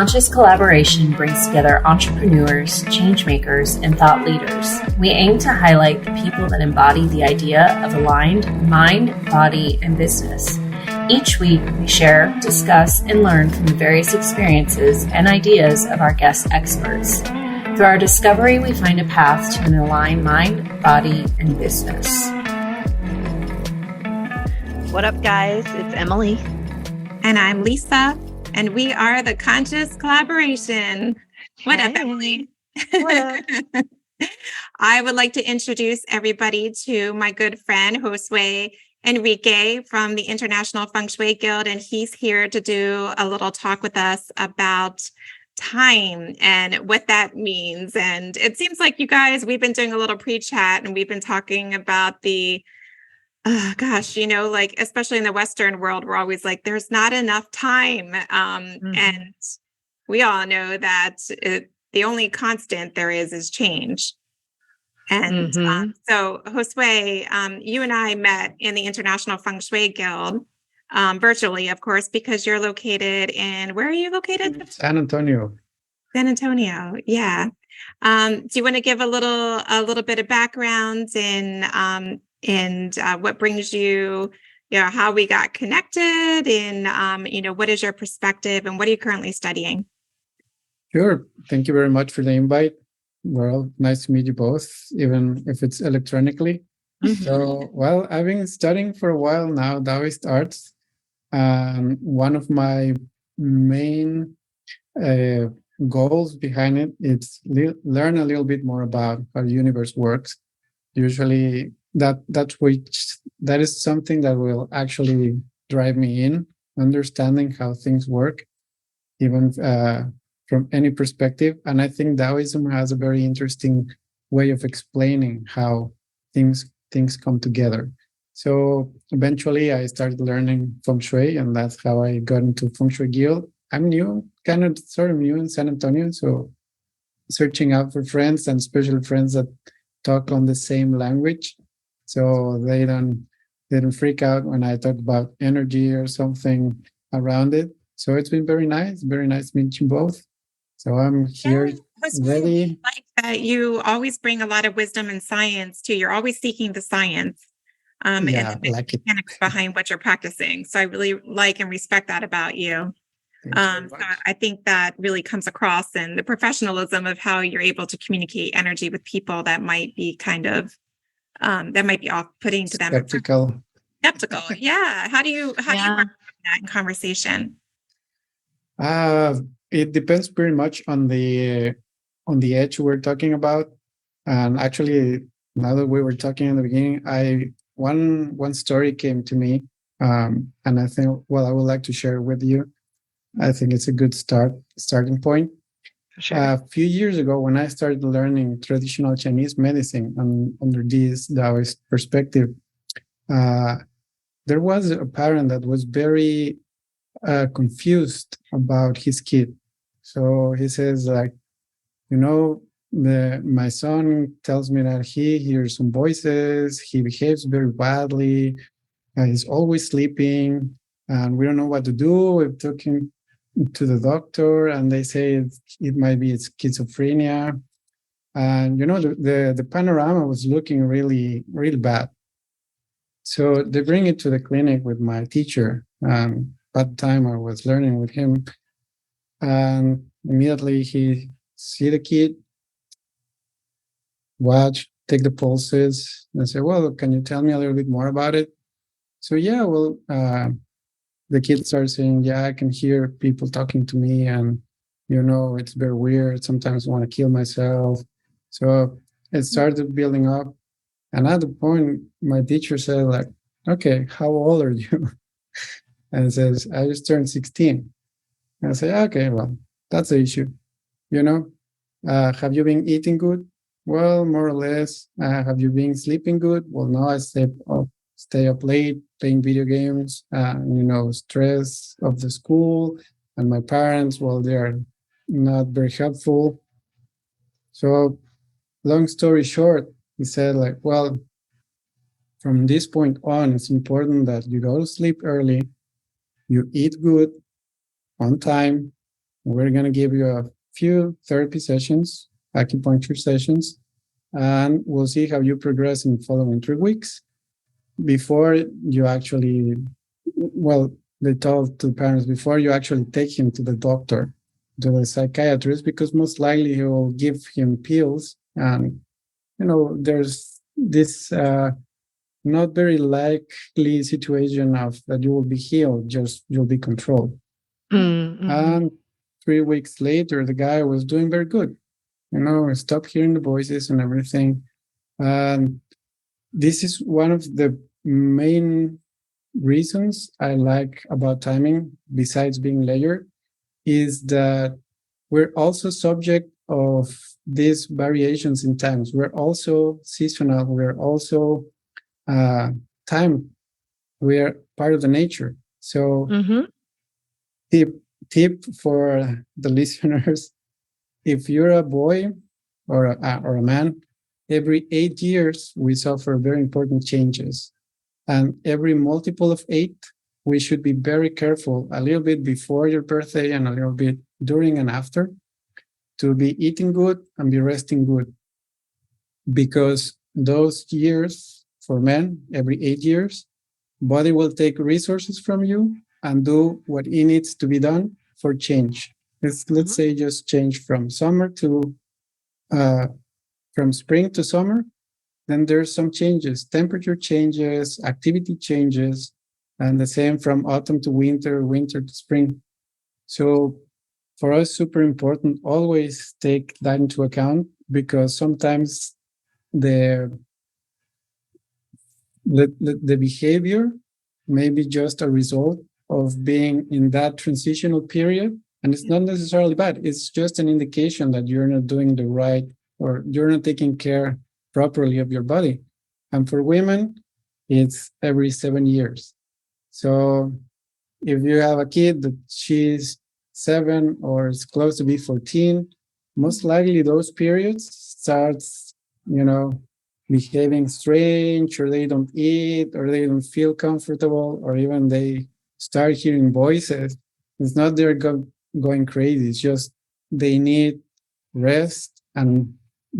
Conscious Collaboration brings together entrepreneurs, changemakers, and thought leaders. We aim to highlight the people that embody the idea of aligned mind, body, and business. Each week, we share, discuss, and learn from the various experiences and ideas of our guest experts. Through our discovery, we find a path to an aligned mind, body, and business. What up, guys? It's Emily. And I'm Lisa. And we are the Conscious Collaboration. What up, Emily? What up? I would like to introduce everybody to my good friend, Josue Enriquez from the International Feng Shui Guild. And he's here to do a little talk with us about time and what that means. And it seems like you guys, we've been doing a little pre-chat and we've been talking about the like, especially in the Western world, we're always like, there's not enough time. And we all know that the only constant there is change. And so, Josue, you and I met in the International Feng Shui Guild, virtually, of course, because you're located in, where are you located? San Antonio. San Antonio, yeah. Do you want to give a little bit of background and what brings you, how we got connected, and what is your perspective, and what are you currently studying? Sure. Thank you very much for the invite. Well, nice to meet you both, even if it's electronically. So, well, I've been studying for a while now, Daoist Arts. One of my main goals behind it is learn a little bit more about how the universe works. Usually, that is something that will actually drive me in understanding how things work, even from any perspective. And I think Daoism has a very interesting way of explaining how things come together. So eventually I started learning Feng Shui, and that's how I got into Feng Shui Guild. I'm sort of new in San Antonio, so searching out for friends, and especially friends that talk on the same language, so they don't freak out when I talk about energy or something around it. So it's been very nice meeting you both. So I'm here ready. Like that, you always bring a lot of wisdom and science too. You're always seeking the science and the mechanics behind what you're practicing. So I really like and respect that about you. So I think that really comes across in the professionalism of how you're able to communicate energy with people that might be kind of off-putting to them. Skeptical. Yeah. How do you work that in conversation? It depends pretty much on the edge we're talking about. And actually, now that we were talking in the beginning, one story came to me, and I think, I would like to share it with you. I think it's a good starting point. Sure. A few years ago, when I started learning traditional Chinese medicine under this Daoist perspective, there was a parent that was very confused about his kid. So he says, like, my son tells me that he hears some voices, he behaves very badly, he's always sleeping, and we don't know what to do. We've took him to the doctor, and they say it might be schizophrenia. And the panorama was looking really, really bad. So they bring it to the clinic with my teacher. At the time I was learning with him, and immediately he see the kid, watch, take the pulses, and say, well, can you tell me a little bit more about it? So the kid starts saying, I can hear people talking to me, and it's very weird. Sometimes I want to kill myself. So it started building up. And at the point, my teacher said, like, okay, how old are you? And it says, I just turned 16. And I say, okay, well, that's the issue. Have you been eating good? Well, more or less. Have you been sleeping good? Well, no, I stay up late playing video games, stress of the school, and my parents, they are not very helpful. So long story short, he said, like, well, from this point on, it's important that you go to sleep early, you eat good on time, We're going to give you a few therapy sessions, acupuncture sessions, and we'll see how you progress in the following 3 weeks before you actually, well, they told to parents before you actually take him to the doctor, to the psychiatrist, because most likely he will give him pills. And, there's this not very likely situation of that you will be healed, just you'll be controlled. Mm-hmm. And 3 weeks later, the guy was doing very good. Stopped hearing the voices and everything. And this is one of the main reasons I like about timing, besides being layered, is that we're also subject of these variations in times. We're also seasonal. We're also time. We're part of the nature. So tip for the listeners, if you're a boy or a man, every 8 years we suffer very important changes. And every multiple of 8, we should be very careful a little bit before your birthday and a little bit during and after to be eating good and be resting good. Because those years for men, every 8 years, body will take resources from you and do what it needs to be done for change. Let's say just change from summer to from spring to summer. Then there's some changes, temperature changes, activity changes, and the same from autumn to winter, winter to spring. So for us, super important, always take that into account, because sometimes the behavior may be just a result of being in that transitional period. And it's not necessarily bad. It's just an indication that you're not doing the right, or you're not taking care properly of your body. And for women, it's every 7 years. So if you have a kid that she's 7 or is close to be 14, most likely those periods starts, behaving strange, or they don't eat, or they don't feel comfortable, or even they start hearing voices. It's not they're going crazy. It's just they need rest and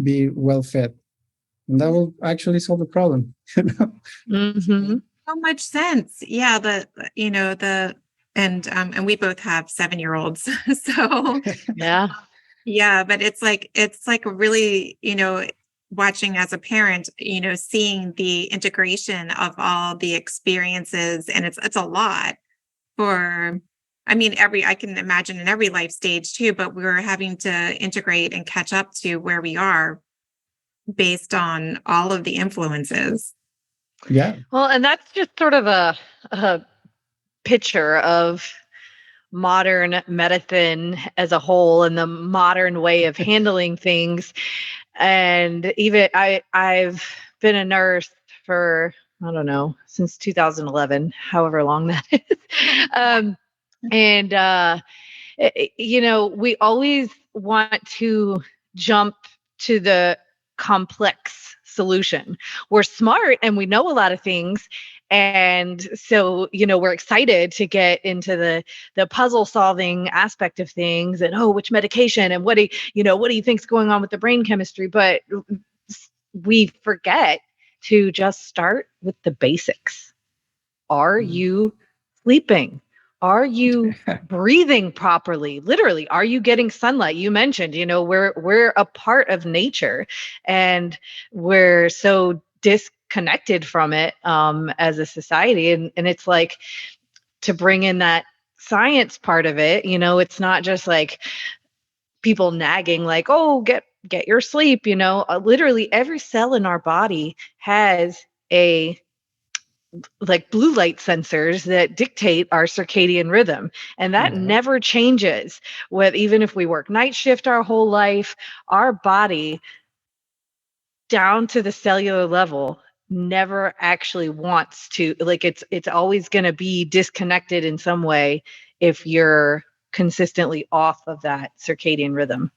be well fed. And that will actually solve the problem. So much sense. Yeah. And we both have 7-year-olds. So yeah. But it's like really, watching as a parent, seeing the integration of all the experiences, and it's a lot for, I can imagine in every life stage too, but we're having to integrate and catch up to where we are based on all of the influences. Yeah. Well, and that's just sort of a picture of modern medicine as a whole and the modern way of handling things. And even I've been a nurse for, I don't know, since 2011, however long that is. We always want to jump to the complex solution. We're smart and we know a lot of things. And so, we're excited to get into the puzzle solving aspect of things, and, which medication and what do you think's going on with the brain chemistry? But we forget to just start with the basics. Are you sleeping? Are you breathing properly? Literally, are you getting sunlight? You mentioned, we're a part of nature, and we're so disconnected from it as a society. And it's like, to bring in that science part of it, it's not just like people nagging like, oh, get your sleep. Literally every cell in our body has like blue light sensors that dictate our circadian rhythm. And that never changes. Even if we work night shift our whole life, our body down to the cellular level never actually wants to, like, it's always going to be disconnected in some way if you're consistently off of that circadian rhythm.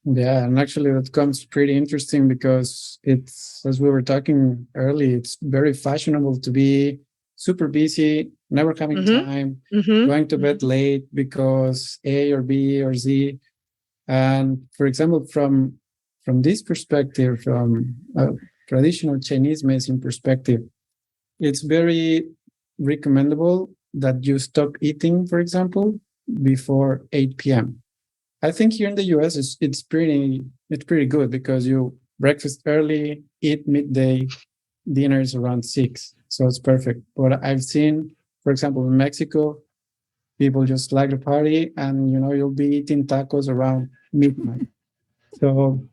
Yeah, and actually that comes pretty interesting, because it's, as we were talking earlier, it's very fashionable to be super busy, never having time, going to bed late because A or B or Z. And for example, from this perspective, from a traditional Chinese medicine perspective, it's very recommendable that you stop eating, for example, before 8 p.m. I think here in the US, it's pretty good because you breakfast early, eat midday, dinner is around 6, so it's perfect. But I've seen, for example, in Mexico, people just like to party, and you'll be eating tacos around midnight. So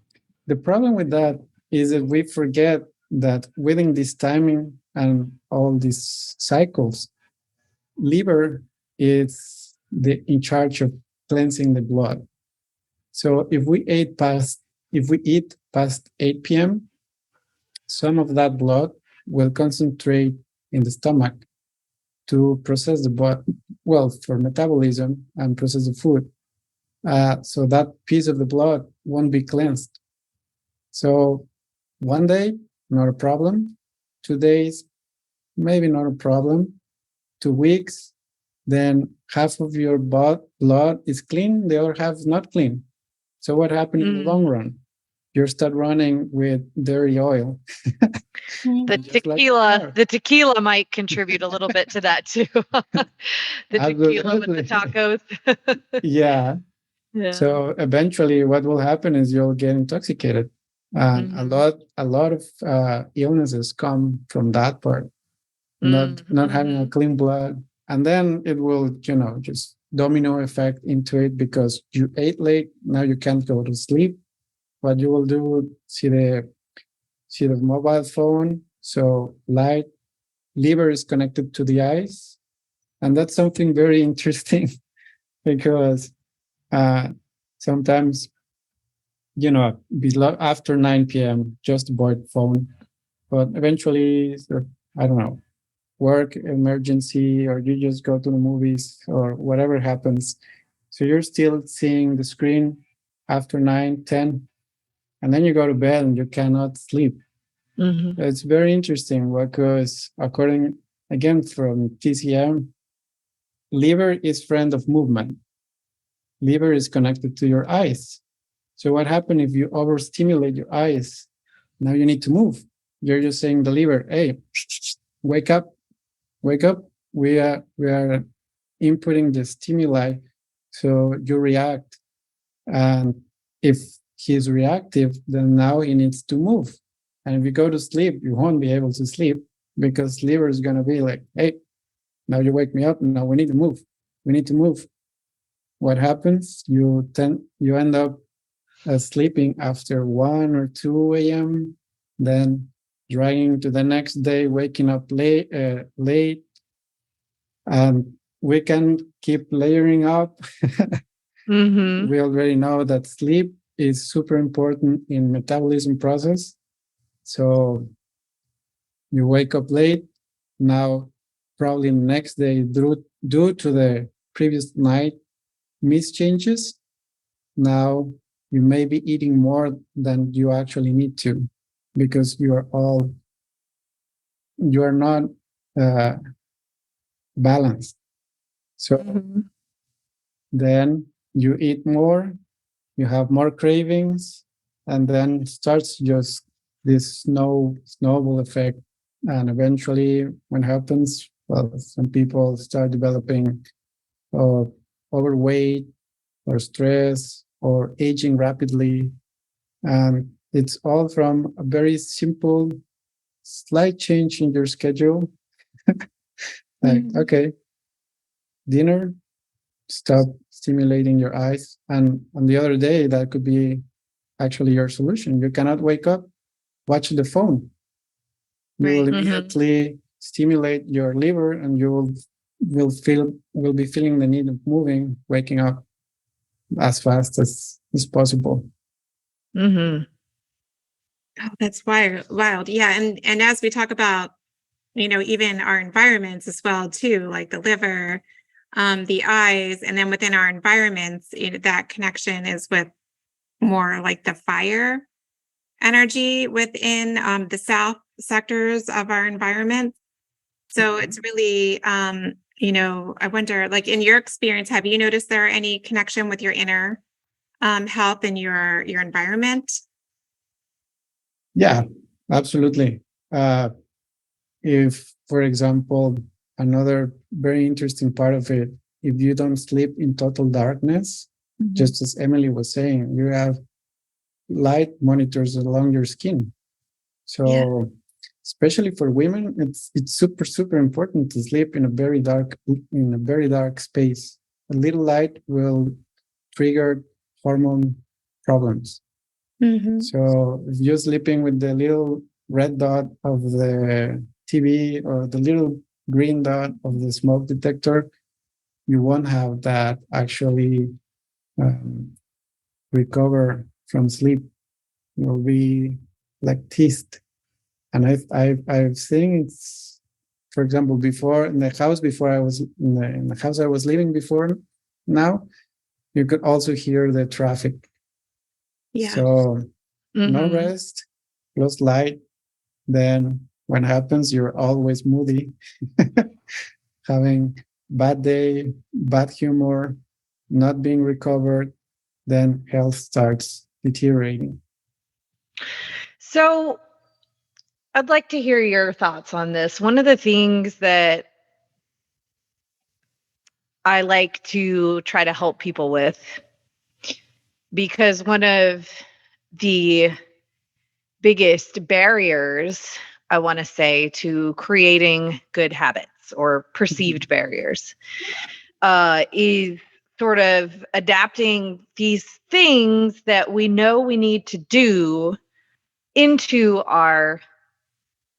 the problem with that is that we forget that within this timing and all these cycles, liver is in charge of cleansing the blood. So if we eat past 8 p.m., some of that blood will concentrate in the stomach to process the blood, well, for metabolism and process the food. So that piece of the blood won't be cleansed. So one day, not a problem. 2 days, maybe not a problem. 2 weeks, then half of your blood is clean, the other half is not clean. So what happened in the long run? You start running with dirty oil. The tequila might contribute a little bit to that too. The tequila with the tacos. Yeah. So eventually what will happen is you'll get intoxicated. And a lot of illnesses come from that part, not having a clean blood. And then it will, just domino effect into it because you ate late, now you can't go to sleep. What you will do, see the mobile phone, so light, liver is connected to the eyes. And that's something very interesting because sometimes, after 9 p.m., just avoid phone. But eventually, I don't know, work emergency, or you just go to the movies or whatever happens. So you're still seeing the screen after 9, 10, and then you go to bed and you cannot sleep. It's very interesting because according, again, from TCM, liver is friend of movement. Liver is connected to your eyes. So what happens if you overstimulate your eyes? Now you need to move. You're just saying the liver, hey, wake up. We are inputting the stimuli, so you react. And if he's reactive, then now he needs to move. And if you go to sleep, you won't be able to sleep because liver is going to be like, hey, now you wake me up. Now we need to move. What happens? You end up sleeping after 1 or 2 a.m., then dragging to the next day, waking up late. And we can keep layering up. We already know that sleep is super important in metabolism process. So you wake up late. Now, probably the next day, due to the previous night miss changes, now you may be eating more than you actually need to because you are not balanced. So then you eat more, you have more cravings, and then starts just this snowball effect. And eventually, when it happens, well, some people start developing overweight or stress or aging rapidly. And it's all from a very simple, slight change in your schedule. Like, okay, dinner, stop stimulating your eyes. And on the other day, that could be actually your solution. You cannot wake up, watch the phone. You will immediately stimulate your liver, and you will be feeling the need of moving, waking up as fast as possible. Oh, that's wild. Yeah. And as we talk about, even our environments as well, too, like the liver, the eyes, and then within our environments, that connection is with more like the fire energy within the south sectors of our environment. So it's really, I wonder, like in your experience, have you noticed there any connection with your inner health and your environment? Yeah, absolutely. If, for example, another very interesting part of it, if you don't sleep in total darkness, just as Emily was saying, you have light monitors along your skin. So especially for women, it's super, super important to sleep in a very dark space. A little light will trigger hormone problems. So if you're sleeping with the little red dot of the TV or the little green dot of the smoke detector, you won't have that actually recover from sleep. You'll be like teased. And I've seen it's, for example, before in the house in the house I was living before now, you could also hear the traffic. Yeah. So no rest, plus light. Then when it happens, you're always moody, having bad day, bad humor, not being recovered, then health starts deteriorating. So I'd like to hear your thoughts on this. One of the things that I like to try to help people with, because one of the biggest barriers, I want to say, to creating good habits or perceived barriers is sort of adapting these things that we know we need to do into our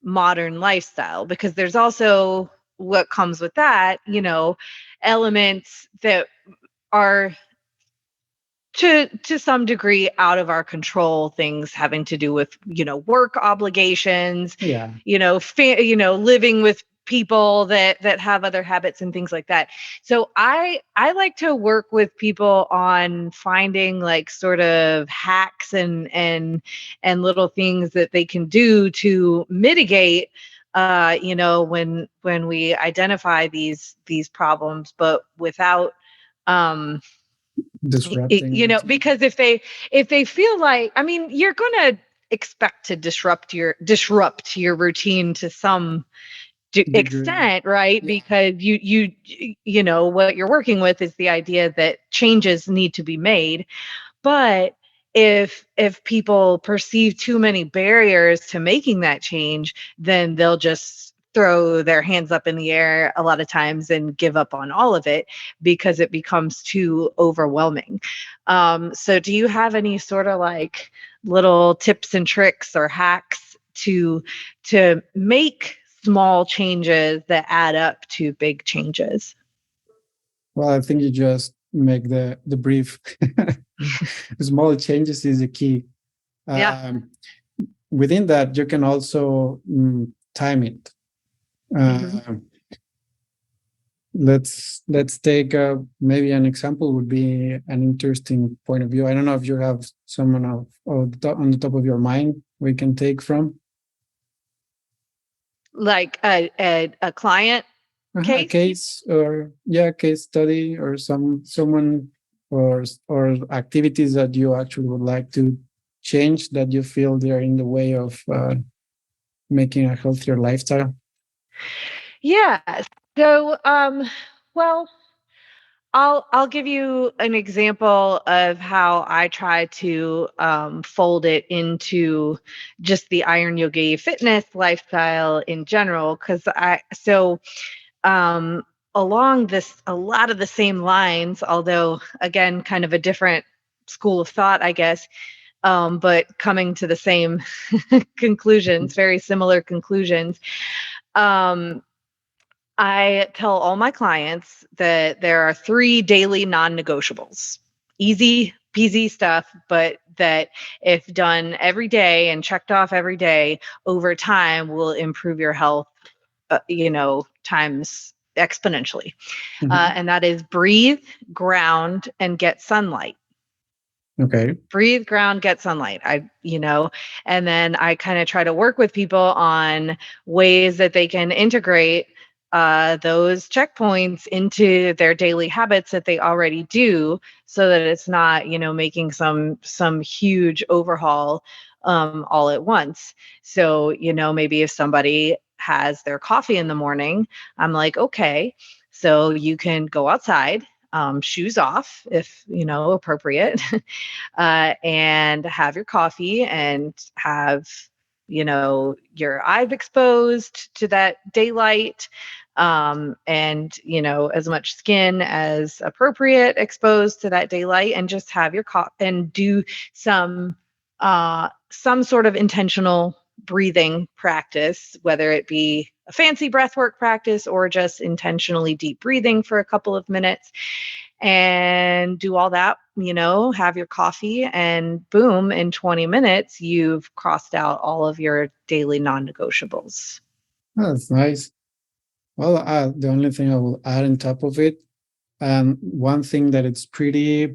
modern lifestyle, because there's also what comes with that, elements that are to some degree out of our control, things having to do with work obligations, living with people that have other habits and things like that. So I like to work with people on finding like sort of hacks and little things that they can do to mitigate when we identify these problems, but without disrupting because if they feel like, I mean, you're going to expect to disrupt your routine to some extent, right? Because you know what you're working with is the idea that changes need to be made. But if people perceive too many barriers to making that change, then they'll just throw their hands up in the air a lot of times and give up on all of it because it becomes too overwhelming. So do you have any sort of like little tips and tricks or hacks to make small changes that add up to big changes? Well, I think you just make the brief. Small changes is the key. Within that, you can also time it. Let's take maybe an example would be an interesting point of view. I don't know if you have someone on the top of your mind we can take from. Like a client case? A case or case study or someone or activities that you actually would like to change that you feel they're in the way of making a healthier lifestyle. Yeah. So, well, I'll give you an example of how I try to fold it into just the Iron Yogi fitness lifestyle in general. Because along a lot of the same lines, although again, kind of a different school of thought, I guess, but coming to the same conclusions, very similar conclusions. I tell all my clients that there are 3 daily non-negotiables. Easy peasy stuff, but that if done every day and checked off every day, over time will improve your health, times exponentially. And that is breathe, ground, and get sunlight. Okay. Breathe, ground, get sunlight. And then I kind of try to work with people on ways that they can integrate those checkpoints into their daily habits that they already do, so that it's not, making some huge overhaul all at once. So, maybe if somebody has their coffee in the morning, I'm like, okay, so you can go outside, shoes off if appropriate, and have your coffee and have your eyes exposed to that daylight, and as much skin as appropriate exposed to that daylight, and just have your and do some sort of intentional breathing practice, whether it be a fancy breathwork practice or just intentionally deep breathing for a couple of minutes, and do all that, have your coffee, and boom, in 20 minutes, you've crossed out all of your daily non-negotiables. Oh, that's nice. Well, the only thing I will add on top of it, one thing that it's pretty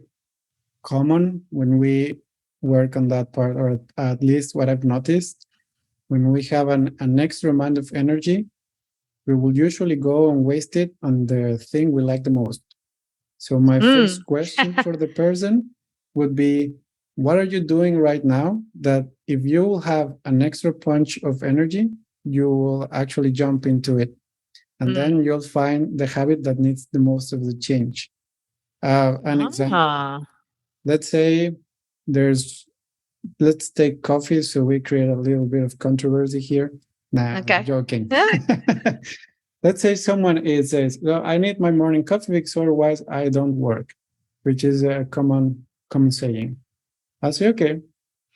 common when we work on that part, or at least what I've noticed, when we have an extra amount of energy, we will usually go and waste it on the thing we like the most. So my first question for the person would be, what are you doing right now that if you will have an extra punch of energy, you will actually jump into it? And then you'll find the habit that needs the most of the change. An example, let's say let's take coffee, so we create a little bit of controversy here. Nah, okay. I'm joking. Let's say someone says, well, I need my morning coffee because otherwise I don't work, which is a common saying. I'll say, okay,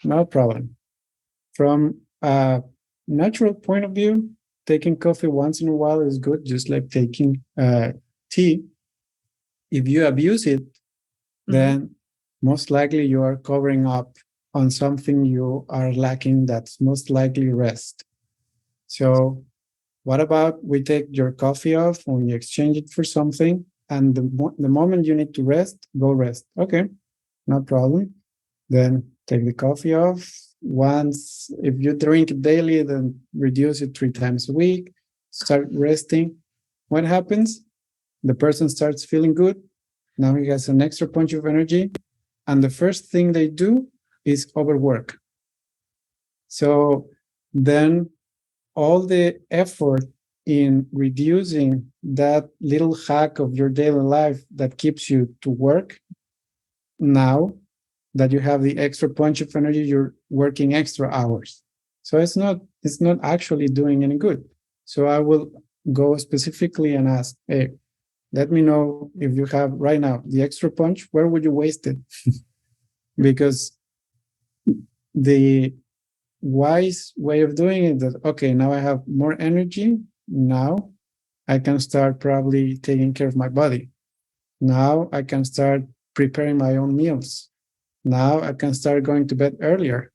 no problem. From a natural point of view, taking coffee once in a while is good, just like taking tea. If you abuse it, then most likely you are covering up on something you are lacking, that's most likely rest. So what about we take your coffee off and we exchange it for something, and the moment you need to rest, go rest. Okay, no problem. Then take the coffee off. Once, if you drink it daily, then reduce it 3 times a week. Start resting. What happens? The person starts feeling good. Now he has an extra punch of energy. And the first thing they do is overwork. So then all the effort in reducing that little hack of your daily life that keeps you to work, now that you have the extra punch of energy, you're working extra hours. So it's not actually doing any good. So I will go specifically and ask, hey, let me know if you have right now the extra punch, where would you waste it? Because the wise way of doing it is that, okay, now I have more energy. Now I can start probably taking care of my body. Now I can start preparing my own meals. Now I can start going to bed earlier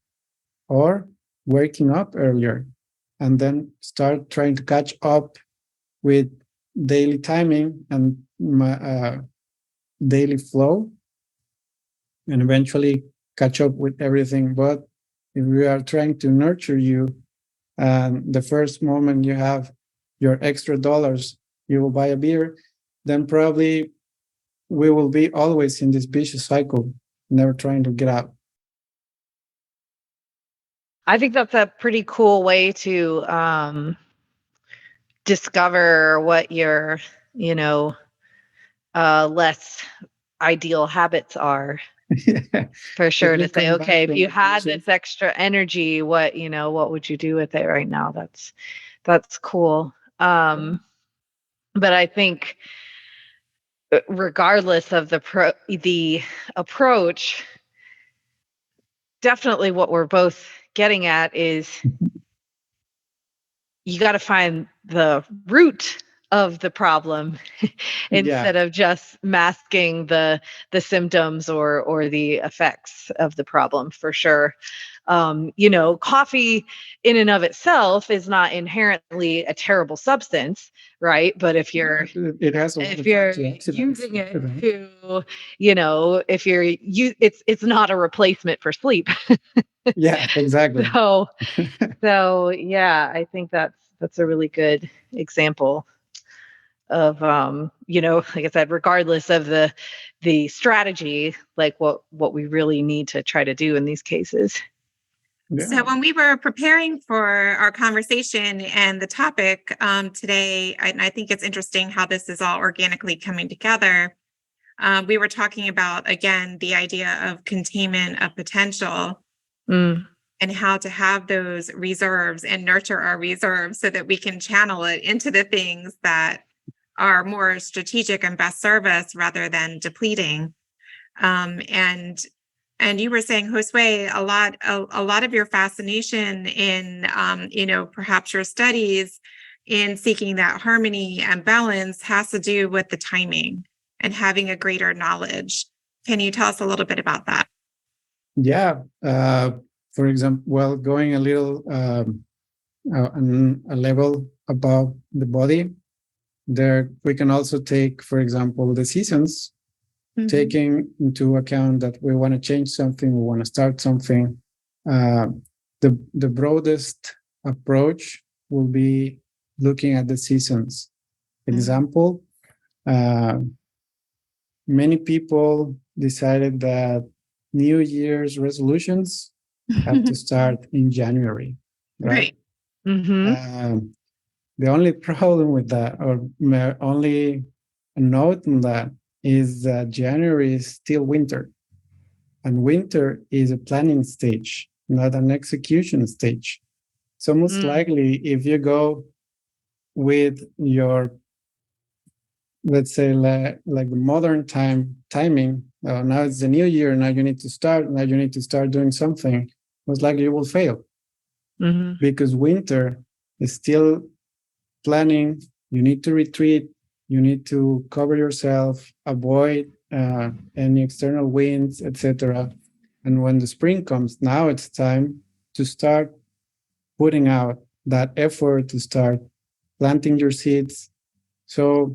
or waking up earlier, and then start trying to catch up with daily timing and my daily flow, and eventually catch up with everything. But if we are trying to nurture you, and the first moment you have your extra dollars, you will buy a beer, then probably we will be always in this vicious cycle, never trying to get out. I think that's a pretty cool way to discover what your, less ideal habits are. Yeah. For sure, to say, okay, if you had this extra energy, what would you do with it right now? That's cool. But I think regardless of the approach, definitely what we're both getting at is you got to find the root of the problem instead of just masking the symptoms or the effects of the problem, for sure. Coffee in and of itself is not inherently a terrible substance, right? But if you're using it to, it's not a replacement for sleep. Yeah, exactly. So yeah, I think that's a really good example. like I said, regardless of the strategy, like what we really need to try to do in these cases. Yeah. So when we were preparing for our conversation and the topic today, and I think it's interesting how this is all organically coming together. We were talking about, again, the idea of containment of potential and how to have those reserves and nurture our reserves so that we can channel it into the things that are more strategic and best service rather than depleting. And you were saying, Josue, a lot of your fascination in, perhaps your studies in seeking that harmony and balance has to do with the timing and having a greater knowledge. Can you tell us a little bit about that? Yeah. For example, well, going a little a level above the body, there we can also take, for example, the seasons. Taking into account that we want to change something, we want to start something. The broadest approach will be looking at the seasons. Example, many people decided that New Year's resolutions have to start in January, right? The only problem with that, or only a note on that, is that January is still winter. And winter is a planning stage, not an execution stage. So most likely, if you go with your, let's say, like the modern timing, now it's the new year, now you need to start doing something, most likely you will fail. Because winter is still planning, you need to retreat, you need to cover yourself, avoid any external winds, etc. And when the spring comes, now it's time to start putting out that effort, to start planting your seeds. So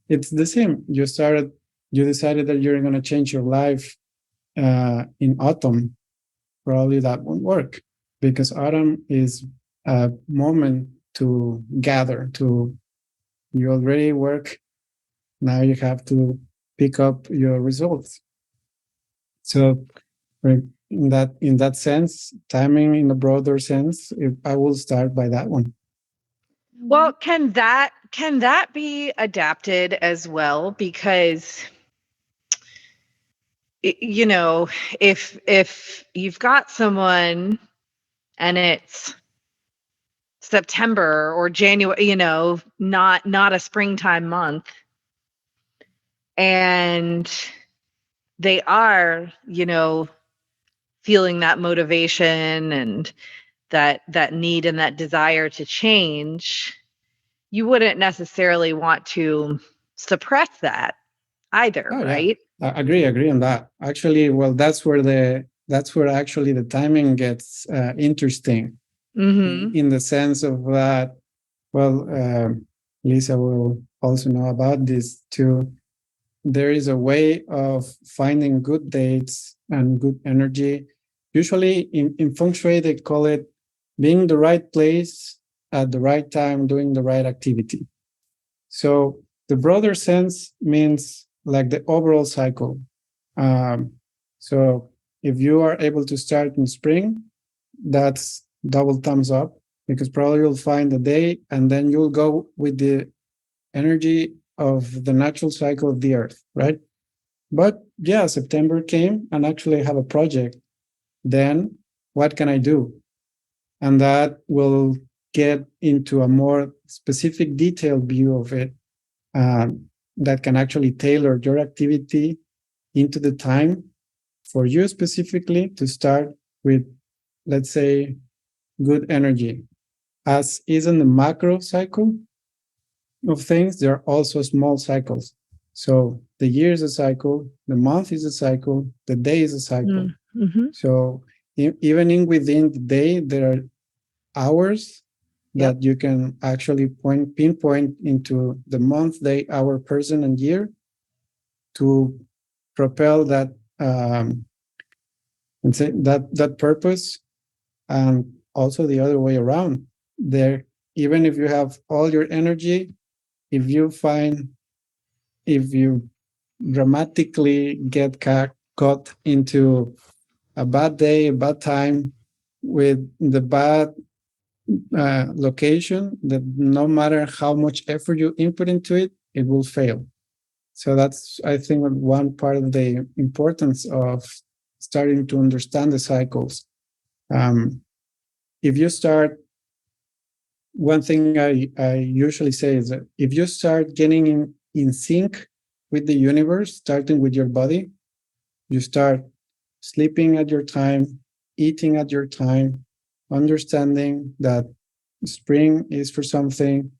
it's the same. You decided that you're going to change your life in autumn. Probably that won't work, because autumn is a moment to gather, you already work. Now you have to pick up your results. So in that sense, timing in a broader sense, I will start by that one. Well, can that be adapted as well? Because if you've got someone and it's September or January, not a springtime month, and they are, feeling that motivation and that need and that desire to change, you wouldn't necessarily want to suppress that either, right? Yeah. I agree on that. Actually, well, that's where actually the timing gets interesting. In the sense of that, well, Lisa will also know about this too. There is a way of finding good dates and good energy. Usually in Feng Shui, they call it being the right place at the right time, doing the right activity. So the broader sense means like the overall cycle. So if you are able to start in spring, that's double thumbs up, because probably you'll find a day and then you'll go with the energy of the natural cycle of the earth, right? But yeah, September came and actually I have a project. Then what can I do? And that will get into a more specific, detailed view of it that can actually tailor your activity into the time for you specifically to start with, let's say, good energy. As is in the macro cycle of things, there are also small cycles. So the year is a cycle, the month is a cycle, the day is a cycle. So even within the day, there are hours that you can actually pinpoint into the month, day, hour, person, and year to propel that and say that purpose. And also the other way around. There, even if you have all your energy if you dramatically get caught into a bad day, a bad time with the bad location, that no matter how much effort you input into it, it will fail. So that's, I think, one part of the importance of starting to understand the cycles. If you start, one thing I usually say is that if you start getting in sync with the universe, starting with your body, you start sleeping at your time, eating at your time, understanding that spring is for something,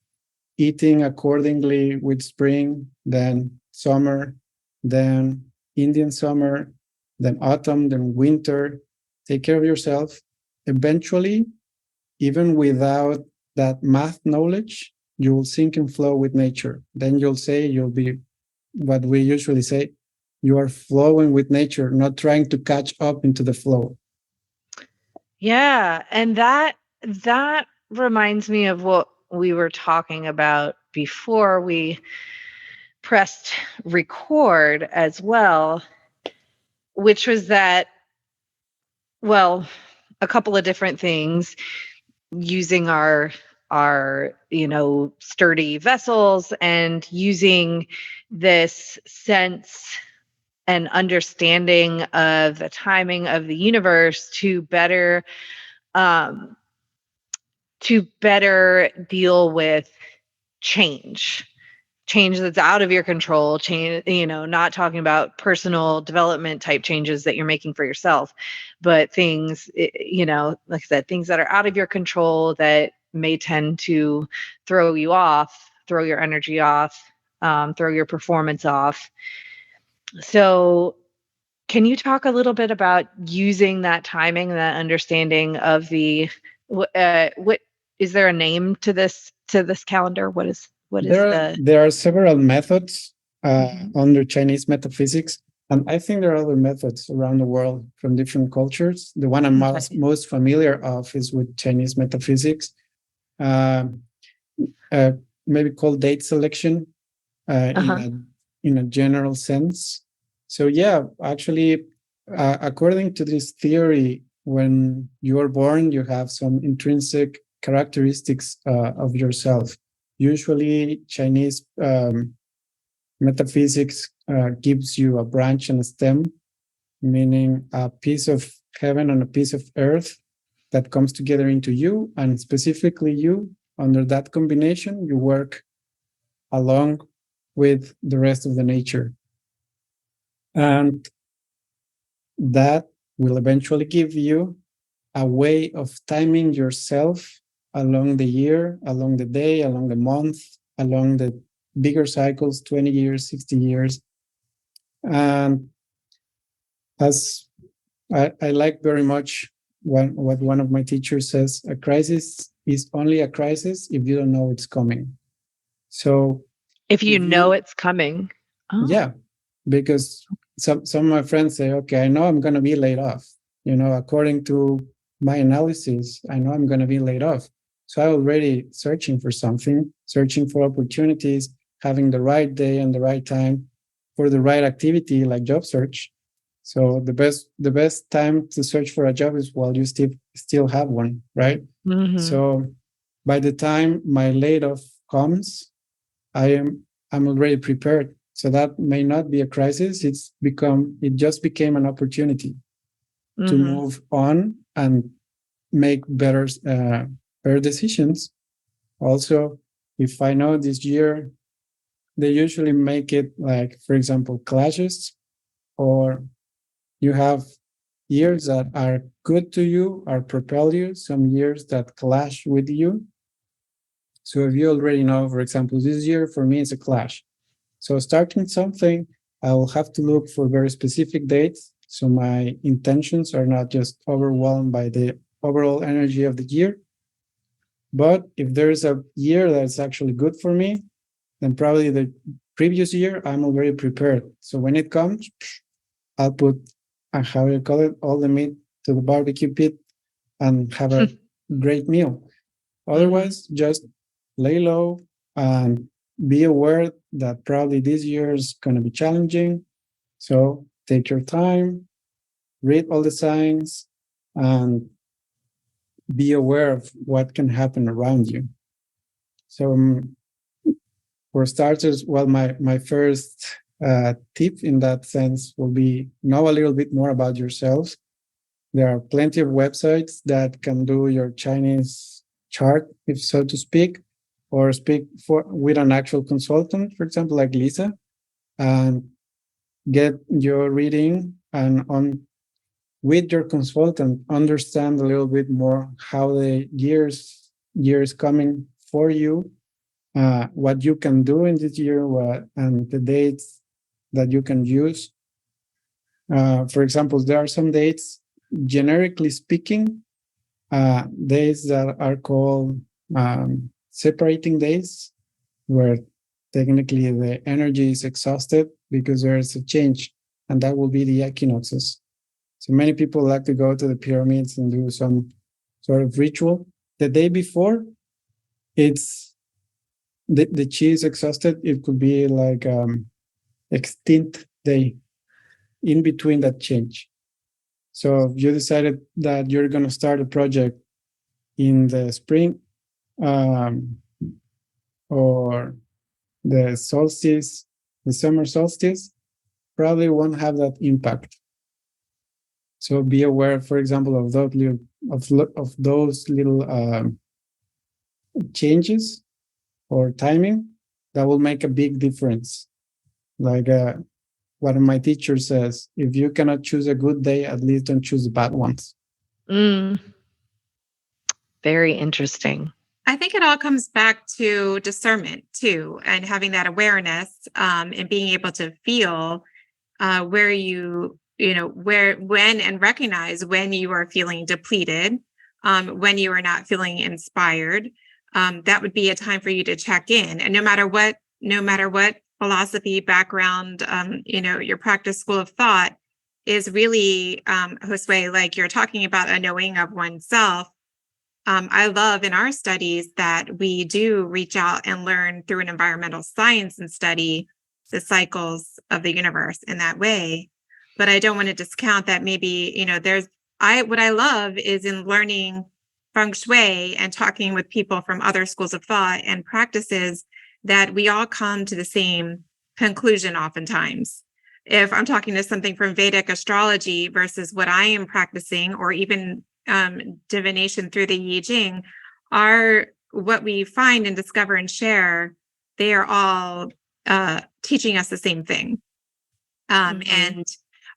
eating accordingly with spring, then summer, then Indian summer, then autumn, then winter. Take care of yourself. Eventually, even without that math knowledge, you will sync and flow with nature. Then you'll be what we usually say, you are flowing with nature, not trying to catch up into the flow. Yeah, and that reminds me of what we were talking about before we pressed record as well, which was that, well, a couple of different things, using our sturdy vessels and using this sense and understanding of the timing of the universe to better deal with change that's out of your control, not talking about personal development type changes that you're making for yourself, but things, like I said, things that are out of your control that may tend to throw you off, throw your energy off, throw your performance off. So can you talk a little bit about using that timing, that understanding of what is there a name to this calendar? There are several methods under Chinese metaphysics, and I think there are other methods around the world from different cultures. The one I'm most familiar of is with Chinese metaphysics, maybe called date selection in a general sense. So yeah, actually, according to this theory, when you are born, you have some intrinsic characteristics of yourself. Usually, Chinese metaphysics gives you a branch and a stem, meaning a piece of heaven and a piece of earth that comes together into you, and specifically you. Under that combination, you work along with the rest of the nature. And that will eventually give you a way of timing yourself along the year, along the day, along the month, along the bigger cycles, 20 years, 60 years. And as I like very much what one of my teachers says, a crisis is only a crisis if you don't know it's coming. So if you know it's coming. Yeah, because some of my friends say, okay, I know I'm going to be laid off. According to my analysis, I know I'm going to be laid off. So I'm already searching for something, searching for opportunities, having the right day and the right time for the right activity, like job search. So the best time to search for a job is while you still have one, right? Mm-hmm. So by the time my laid off comes, I'm already prepared. So that may not be a crisis. It just became an opportunity to move on and make better decisions. Also, if I know this year, they usually make it like, for example, clashes, or you have years that are good to you, or propel you, some years that clash with you. So if you already know, for example, this year for me is a clash. So starting something, I will have to look for very specific dates, so my intentions are not just overwhelmed by the overall energy of the year. But if there's a year that's actually good for me, then probably the previous year, I'm already prepared. So when it comes, I'll put, how do you call it, all the meat to the barbecue pit and have a great meal. Otherwise, just lay low and be aware that probably this year is going to be challenging. So take your time, read all the signs, and be aware of what can happen around you. So for starters, well, my first tip in that sense will be know a little bit more about yourselves. There are plenty of websites that can do your Chinese chart, if so to speak, or speak with an actual consultant, for example, like Lisa, and get your reading and with your consultant, understand a little bit more how the years coming for you, what you can do in this year, and the dates that you can use. For example, there are some dates, generically speaking, days that are called separating days, where technically the energy is exhausted because there is a change, and that will be the equinoxes. So many people like to go to the pyramids and do some sort of ritual. The day before, it's the chi is exhausted. It could be like extinct day in between that change. So if you decided that you're going to start a project in the spring or the solstice, the summer solstice, probably won't have that impact. So be aware, for example, of those little changes or timing that will make a big difference. Like one of my teachers says, if you cannot choose a good day, at least don't choose the bad ones. Very interesting. I think it all comes back to discernment too, and having that awareness and being able to feel where when and recognize when you are feeling depleted, when you are not feeling inspired. That would be a time for you to check in. And no matter what philosophy background, your practice school of thought is really, Josue, like you're talking about a knowing of oneself. I love in our studies that we do reach out and learn through an environmental science and study the cycles of the universe in that way. But I don't want to discount that maybe, what I love is in learning Feng Shui and talking with people from other schools of thought and practices that we all come to the same conclusion oftentimes. If I'm talking to something from Vedic astrology versus what I am practicing, or even divination through the Yi Jing, are what we find and discover and share, they are all teaching us the same thing. And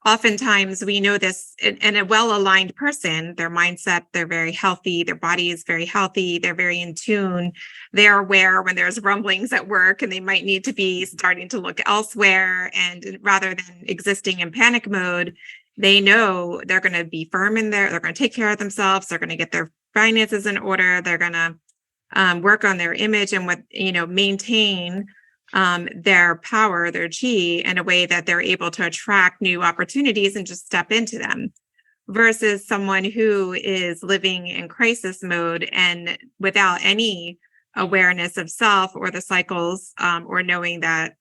oftentimes we know this in a well-aligned person, their mindset, they're very healthy, their body is very healthy, they're very in tune, they're aware when there's rumblings at work and they might need to be starting to look elsewhere, and rather than existing in panic mode, they know they're going to be firm in there, they're going to take care of themselves, they're going to get their finances in order, they're going to work on their image and maintain their power, their chi, in a way that they're able to attract new opportunities and just step into them, versus someone who is living in crisis mode and without any awareness of self or the cycles, or knowing that,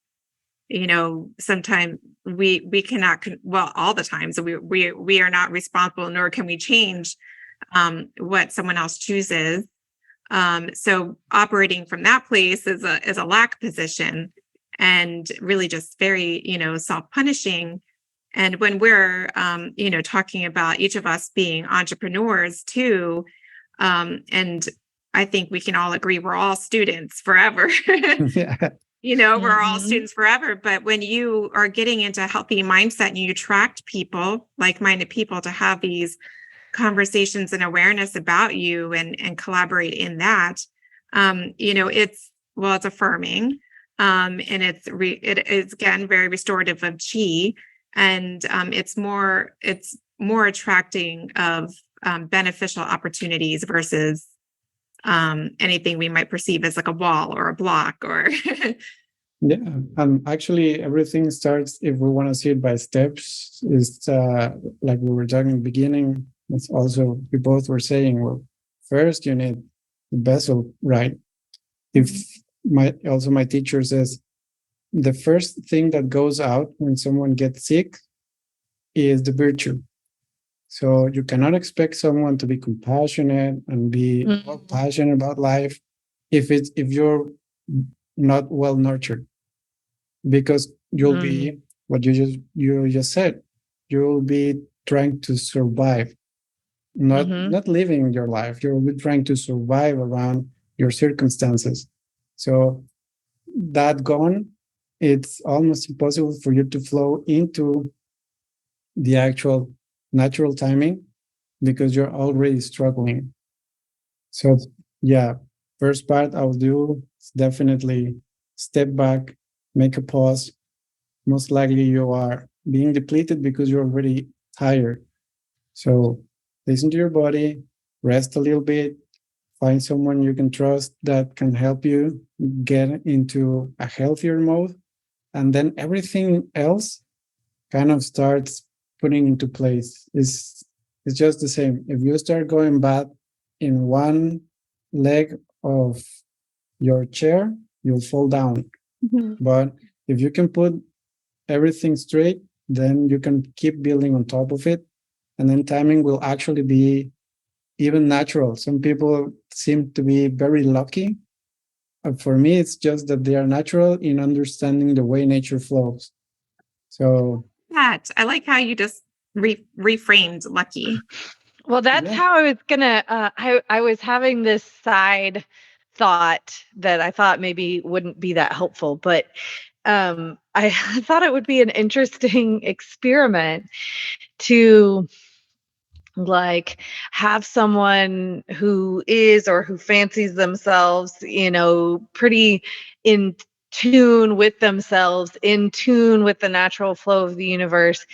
sometimes we cannot, all the times we are not responsible, nor can we change what someone else chooses. So operating from that place is a lack position, and really just very, self-punishing. And when we're, talking about each of us being entrepreneurs too, and I think we can all agree we're all students forever. Yeah. We're all students forever. But when you are getting into a healthy mindset and you attract people, like-minded people, to have these conversations and awareness about you and collaborate in that, it's affirming, and it is again very restorative of chi, and it's more attracting of beneficial opportunities versus anything we might perceive as like a wall or a block or Yeah, and actually everything starts, if we want to see it by steps, is like we were talking in the beginning. It's also, we both were saying, well, first you need the vessel right. If my teacher says, the first thing that goes out when someone gets sick is the virtue. So you cannot expect someone to be compassionate and be passionate about life if you're not well nurtured, because you'll be what you just said. You'll be trying to survive, not living your life. You'll be trying to survive around your circumstances. So that gone, it's almost impossible for you to flow into the actual natural timing because you're already struggling. So yeah, first part I'll do is definitely step back, make a pause. Most likely you are being depleted because you're already tired. So listen to your body, rest a little bit, find someone you can trust that can help you get into a healthier mode. And then everything else kind of starts putting into place. It's just the same. If you start going bad in one leg of your chair, you'll fall down. But if you can put everything straight, then you can keep building on top of it. And then timing will actually be even natural. Some people seem to be very lucky. For me, it's just that they are natural in understanding the way nature flows. So I like how you just reframed lucky. Well, that's how I was gonna. I was having this side thought that I thought maybe wouldn't be that helpful, but I thought it would be an interesting experiment to like have someone who is or who fancies themselves, pretty in tune with themselves, in tune with the natural flow of the universe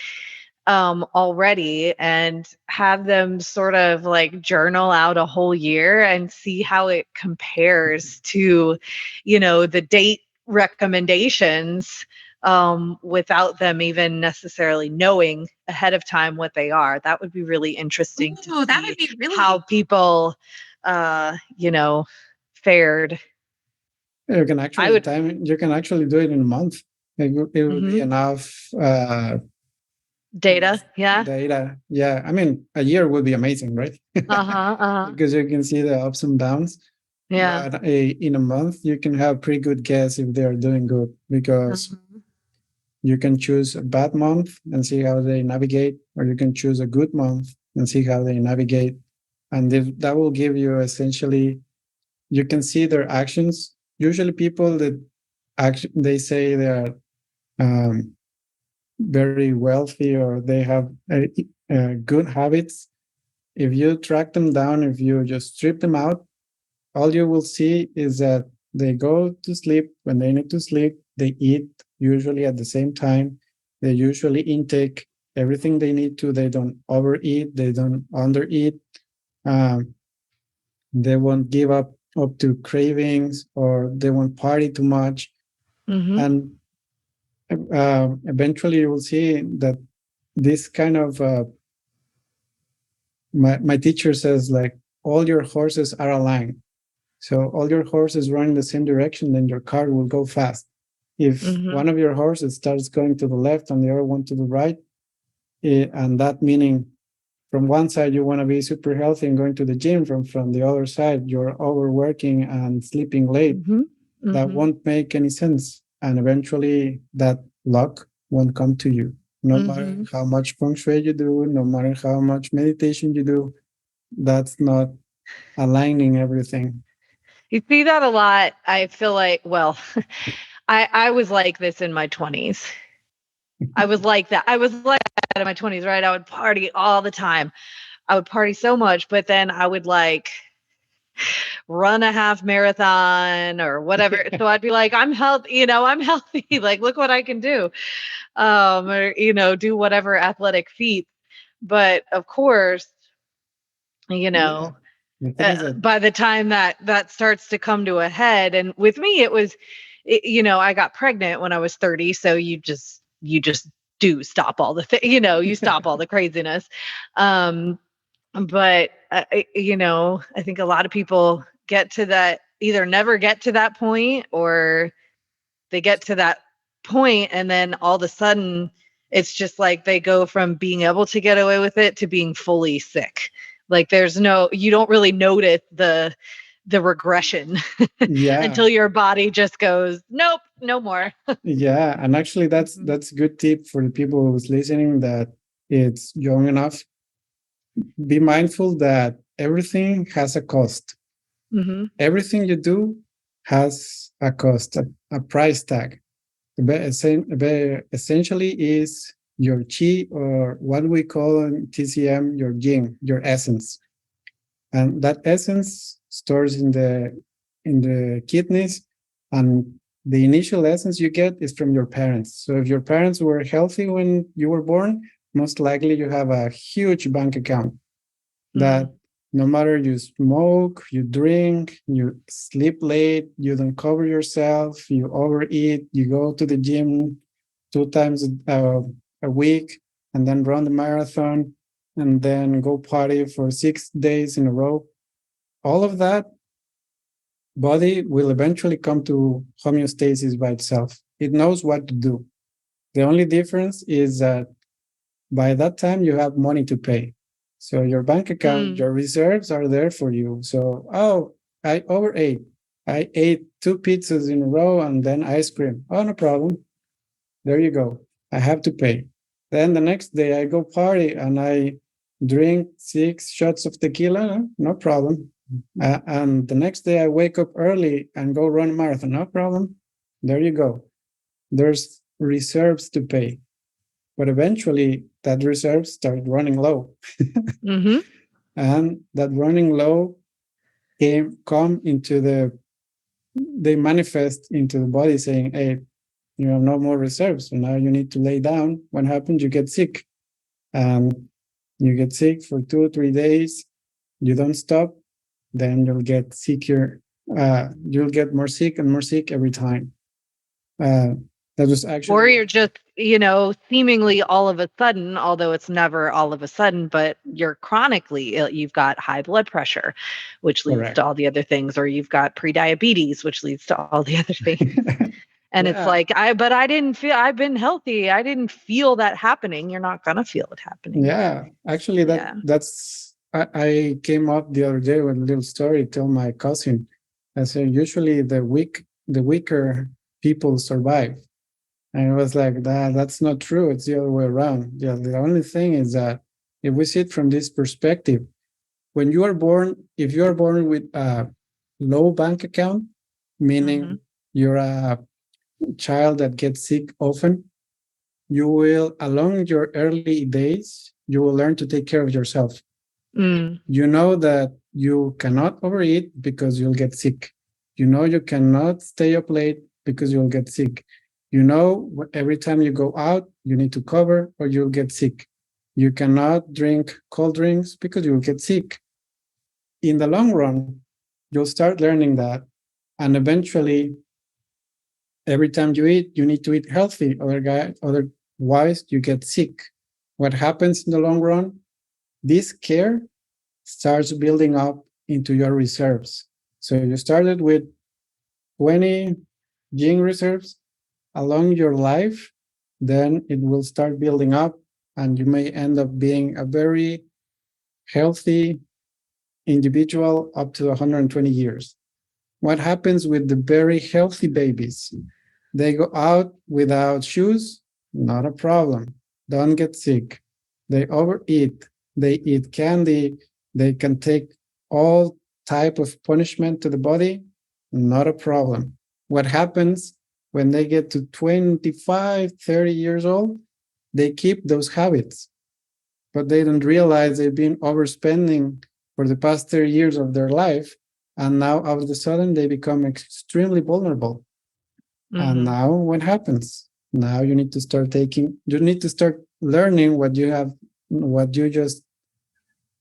already, and have them sort of like journal out a whole year and see how it compares to, the date recommendations without them even necessarily knowing ahead of time what they are. That would be really interesting to see that would be really how people, fared. You can actually you can actually do it in a month. It would be enough data. Yeah. Data. Yeah. I mean, a year would be amazing, right? Because you can see the ups and downs. Yeah. But in a month, you can have pretty good guess if they are doing good, because you can choose a bad month and see how they navigate, or you can choose a good month and see how they navigate. And if that will give you essentially, you can see their actions. Usually people that they say they are very wealthy or they have good habits. If you track them down, if you just strip them out, all you will see is that they go to sleep when they need to sleep. They eat usually at the same time. They usually intake everything they need to. They don't overeat. They don't undereat. They won't give up to cravings, or they won't party too much. And eventually you will see that this kind of my teacher says, like, all your horses are aligned. So all your horses run in the same direction, then your car will go fast. If one of your horses starts going to the left and the other one to the right, and that meaning from one side you want to be super healthy and going to the gym, from the other side you're overworking and sleeping late, that won't make any sense. And eventually that luck won't come to you. No matter how much Feng Shui you do, no matter how much meditation you do, that's not aligning everything. You see that a lot. I feel like, well, I was like this in my 20s. I was like that. I was like that in my 20s, right? I would party all the time. I would party so much, but then I would like run a half marathon or whatever. So I'd be like, I'm healthy, I'm healthy. Like, look what I can do. Or, do whatever athletic feats. But of course, by the time that starts to come to a head, and with me, it was, I got pregnant when I was 30. So you just do stop all the you stop all the craziness. But I think a lot of people get to that either never get to that point, or they get to that point and then all of a sudden it's just like they go from being able to get away with it to being fully sick. Like you don't really notice the regression until your body just goes, nope, no more. Yeah. And actually that's a good tip for the people who's listening that it's young enough. Be mindful that everything has a cost. Everything you do has a cost, a price tag. Essentially is your chi, or what we call in TCM, your yin, your essence. And that essence stores in the kidneys, and the initial essence you get is from your parents. So if your parents were healthy when you were born, most likely you have a huge bank account that no matter you smoke, you drink, you sleep late, you don't cover yourself, you overeat, you go to the gym 2 times a week, and then run the marathon, and then go party for 6 days in a row. All of that body will eventually come to homeostasis by itself. It knows what to do. The only difference is that by that time you have money to pay. So your bank account, your reserves are there for you. So, I overate. I ate 2 pizzas in a row and then ice cream. Oh, no problem. There you go. I have to pay. Then the next day I go party and I drink 6 shots of tequila. No problem. And the next day I wake up early and go run a marathon. No problem. There you go. There's reserves to pay. But eventually that reserves start running low. And that running low they manifest into the body saying, hey, you have no more reserves. So now you need to lay down. What happens? You get sick. You get sick for 2 or 3 days. You don't stop. Then you'll get sicker. You'll get more sick and more sick every time. That was actually, or you're just, seemingly all of a sudden, although it's never all of a sudden, but you're chronically ill. You've got high blood pressure, which leads to all the other things, or you've got prediabetes, which leads to all the other things. And it's like, I've been healthy. I didn't feel that happening. You're not going to feel it happening. Yeah, actually I came up the other day with a little story, tell my cousin. I said, usually the weaker people survive. And it was like, that's not true. It's the other way around. Yeah, the only thing is that if we see it from this perspective, when you are born, if you are born with a low bank account, meaning you're a child that gets sick often, you will, along your early days, you will learn to take care of yourself. You know that you cannot overeat because you'll get sick. You know you cannot stay up late because you'll get sick. You know every time you go out, you need to cover or you'll get sick. You cannot drink cold drinks because you'll get sick. In the long run, you'll start learning that. And eventually, every time you eat, you need to eat healthy. Otherwise, you get sick. What happens in the long run? This care starts building up into your reserves. So you started with 20 yin reserves. Along your life, then it will start building up, and you may end up being a very healthy individual up to 120 years. What happens with the very healthy babies? They go out without shoes, not a problem. Don't get sick. They overeat. They eat candy. They can take all type of punishment to the body, not a problem. What happens when they get to 25, 30 years old? They keep those habits, but they don't realize they've been overspending for the past 30 years of their life. And now all of a sudden they become extremely vulnerable. And now what happens? Now you need to start learning what you just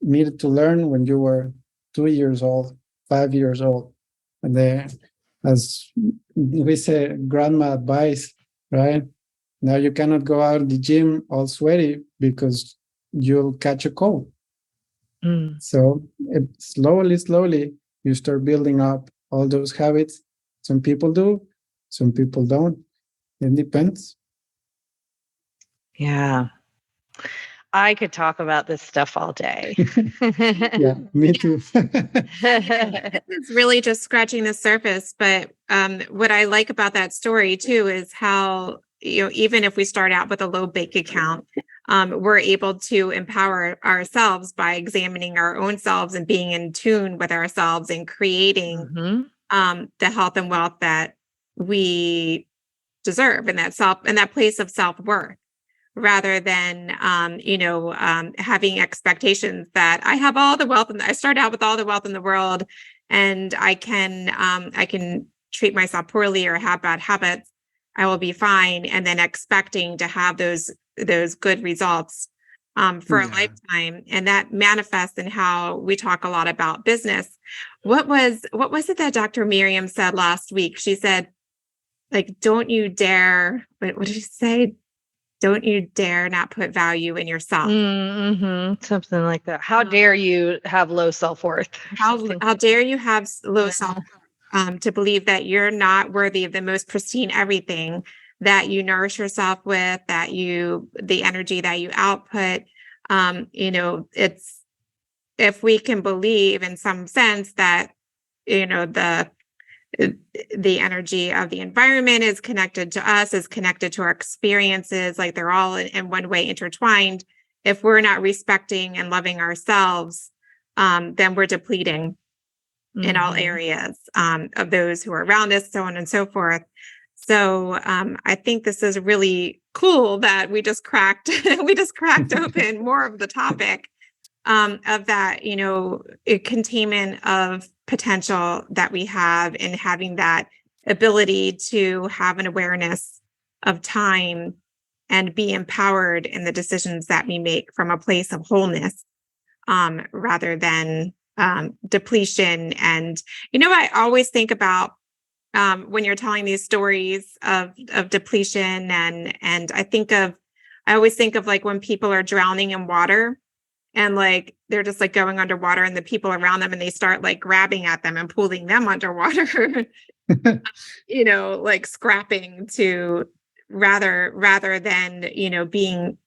needed to learn when you were 2 years old, 5 years old. And then, as we say, grandma advice, right? Now you cannot go out of the gym all sweaty because you'll catch a cold. So slowly, you start building up all those habits. Some people do, some people don't. It depends. Yeah. I could talk about this stuff all day. Yeah, me too. It's really just scratching the surface. But what I like about that story too is how, even if we start out with a low bank account, we're able to empower ourselves by examining our own selves and being in tune with ourselves and creating the health and wealth that we deserve, and that place of self-worth, rather than having expectations that I have all the wealth, and I start out with all the wealth in the world, and I can treat myself poorly or have bad habits, I will be fine, and then expecting to have those good results for a lifetime. And that manifests in how we talk a lot about business. What was it that Dr. Miriam said last week? She said, like, don't you dare, what did she say? Don't you dare not put value in yourself. Something like that. How dare you have low self-worth? How dare you have low self to believe that you're not worthy of the most pristine everything that you nourish yourself with, the energy that you output. It's, if we can believe in some sense that, the energy of the environment is connected to us, is connected to our experiences, like they're all in one way intertwined. If we're not respecting and loving ourselves, then we're depleting in all areas of those who are around us, so on and so forth. So I think this is really cool that we just cracked open more of the topic of that, containment of potential that we have, and having that ability to have an awareness of time and be empowered in the decisions that we make from a place of wholeness, rather than depletion. And I always think about when you're telling these stories of depletion, and I always think of like when people are drowning in water, and like they're just like going underwater, and the people around them, and they start like grabbing at them and pulling them underwater, like scrapping to rather than being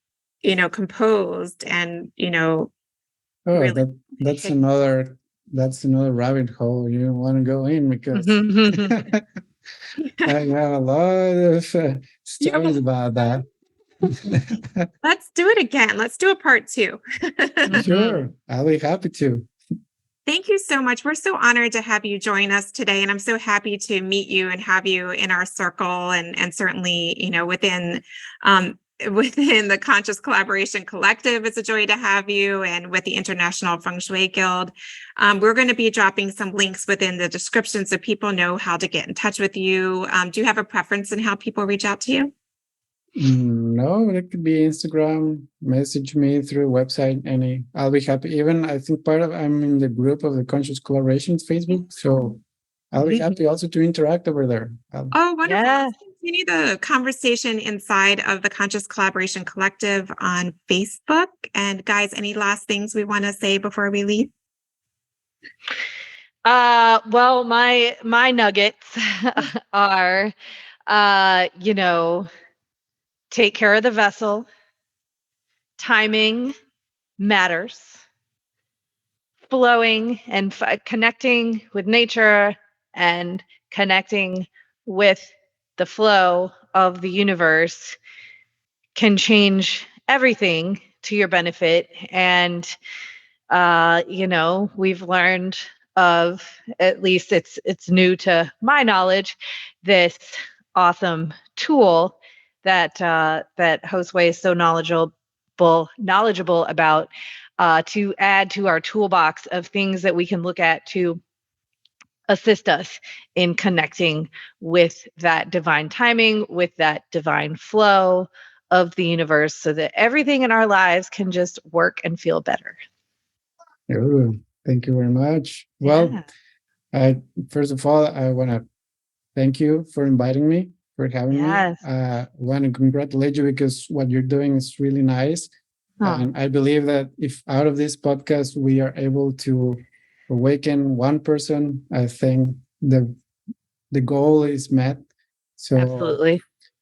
composed and really that's another rabbit hole you don't want to go in, because I have a lot of stories about that. Let's do it again. Let's do a part 2. Sure, I'll be happy to. Thank you so much. We're so honored to have you join us today, and I'm so happy to meet you and have you in our circle, and certainly within the Conscious Collaboration Collective. It's a joy to have you, and with the International Feng Shui Guild. We're going to be dropping some links within the description so people know how to get in touch with you. Do you have a preference in how people reach out to you? No, it could be Instagram, message me through website, I'll be happy. Even I think I'm in the group of the Conscious Collaborations Facebook, so I'll be happy also to interact over there. Wonderful. Yeah. Let's continue the conversation inside of the Conscious Collaboration Collective on Facebook. And guys, any last things we want to say before we leave? Well, my nuggets are, take care of the vessel. Timing matters. Flowing and connecting with nature and connecting with the flow of the universe can change everything to your benefit. And, we've learned of, at least it's new to my knowledge, this awesome tool that Josue is so knowledgeable about, to add to our toolbox of things that we can look at to assist us in connecting with that divine timing, with that divine flow of the universe, so that everything in our lives can just work and feel better. Oh, thank you very much. Yeah. Well, first of all, I want to thank you for inviting me, for having me. I want to congratulate you, because what you're doing is really nice. And I believe that if out of this podcast we are able to awaken one person, I think the goal is met. So absolutely.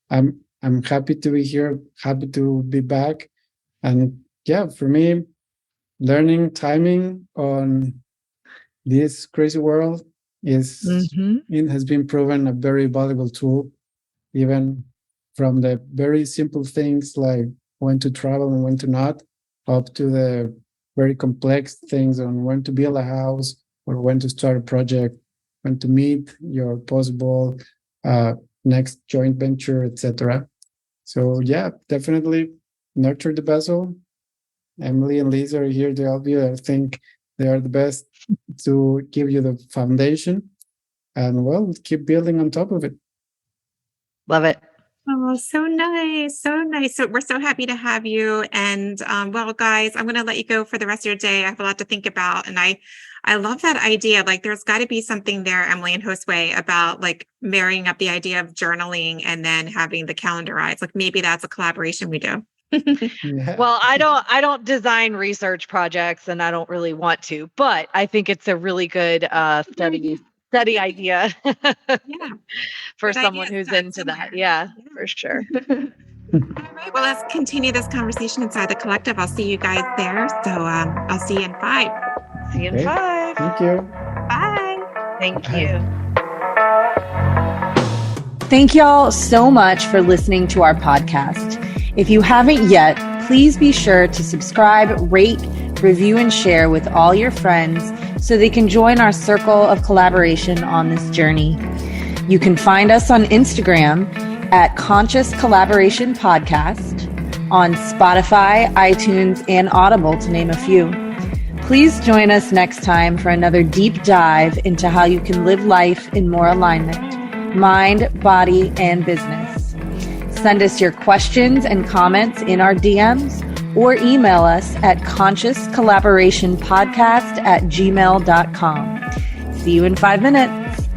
I'm happy to be here, happy to be back. And yeah, for me, learning timing on this crazy world it has been proven a very valuable tool, even from the very simple things like when to travel and when to not, up to the very complex things on when to build a house or when to start a project, when to meet your possible next joint venture, etc. So yeah, definitely nurture the vessel. Emily and Lisa are here to help you. I think they are the best to give you the foundation, and well, keep building on top of it. Love it. Oh, so nice. So nice. So we're so happy to have you. And well, guys, I'm going to let you go for the rest of your day. I have a lot to think about. And I love that idea. Like there's got to be something there, Emily and Josue, about like marrying up the idea of journaling and then having the calendarized. Like maybe that's a collaboration we do. Yeah. Well, I don't design research projects and I don't really want to, but I think it's a really good study idea for someone who's into that. Yeah, for sure. All right. Well, let's continue this conversation inside the collective. I'll see you guys there. So I'll see you in 5. See you in 5. Thank you. Bye. Thank you. Thank y'all so much for listening to our podcast. If you haven't yet, please be sure to subscribe, rate, review, and share with all your friends so they can join our circle of collaboration on this journey. You can find us on Instagram at Conscious Collaboration Podcast, on Spotify, iTunes, and Audible, to name a few. Please join us next time for another deep dive into how you can live life in more alignment, mind, body, and business. Send us your questions and comments in our DMs or email us at consciouscollaborationpodcast@gmail.com. See you in 5 minutes.